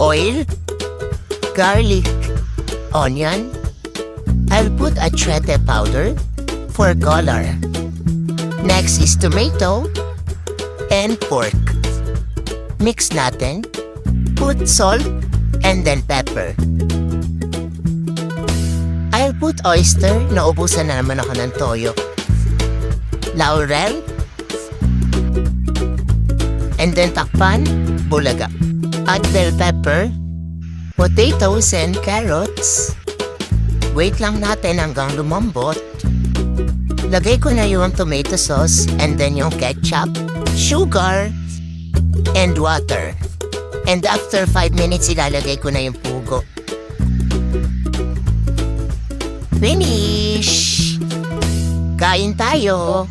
oil, garlic, onion. I'll put achete powder for color. Next is tomato and pork. Mix natin. Put salt and then pepper. I'll put oyster. Naubusan na naman ako ng toyo. Laurel. And then takpan, bulaga. Add bell pepper, potatoes and carrots. Wait lang natin hanggang lumambot. Lagay ko na yung tomato sauce and then yung ketchup, sugar, and water. And after 5 minutes, ilalagay ko na yung pugo. Finish! Kain tayo!